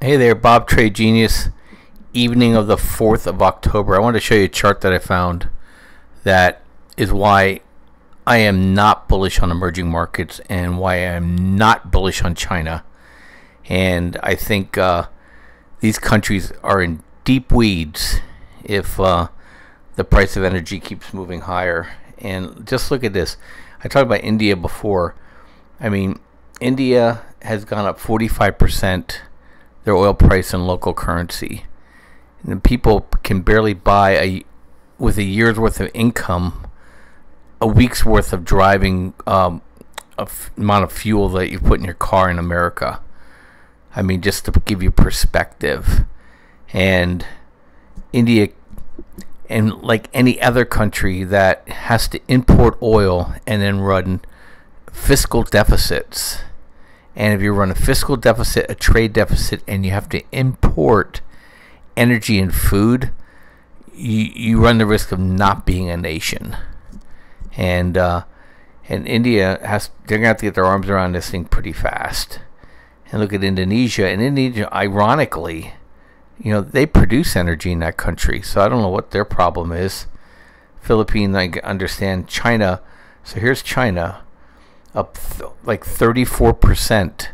Hey there, Bob Trade Genius. Evening of the 4th of October. I want to show you a chart that I found that is why I am not bullish on emerging markets and why I am not bullish on China. And I think these countries are in deep weeds if the price of energy keeps moving higher. And just look at this. I talked about India before. I mean, India has gone up 45%. Their oil price in local currency, and people can barely buy with a year's worth of income a week's worth of driving amount of fuel that you put in your car in America. I mean, just to give you perspective. And India, and like any other country that has to import oil and then run fiscal deficits. And if you run a fiscal deficit, a trade deficit, and you have to import energy and food, you run the risk of not being a nation. And India they're gonna have to get their arms around this thing pretty fast. And look at Indonesia. And Indonesia, ironically, they produce energy in that country. So I don't know what their problem is. Philippines, I understand. China. So here's China. Up like 34%,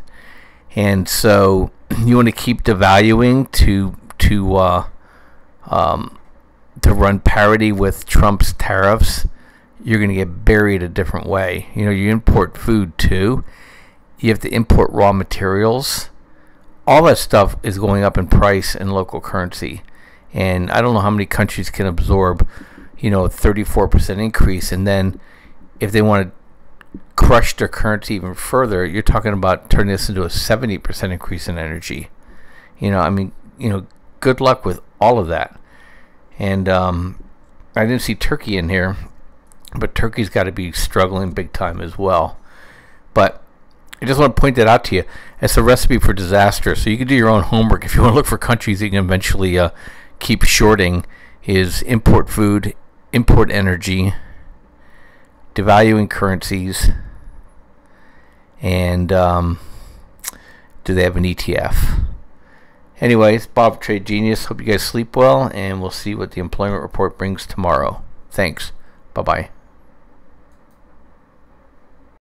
and so you want to keep devaluing to run parity with Trump's tariffs. You're going to get buried a different way. You import food too. You have to import raw materials. All that stuff is going up in price in local currency, and I don't know how many countries can absorb, a 34% increase, and then if they want to crush their currency even further, you're talking about turning this into a 70% increase in energy. Good luck with all of that. And I didn't see Turkey in here, but Turkey's got to be struggling big time as well. But I just want to point that out to you. It's a recipe for disaster. So you can do your own homework if you want to look for countries that you can eventually keep shorting. Is import food, import energy, devaluing currencies, and do they have an ETF? Anyways, Bob Trade Genius. Hope you guys sleep well, and we'll see what the employment report brings tomorrow. Thanks. Bye-bye.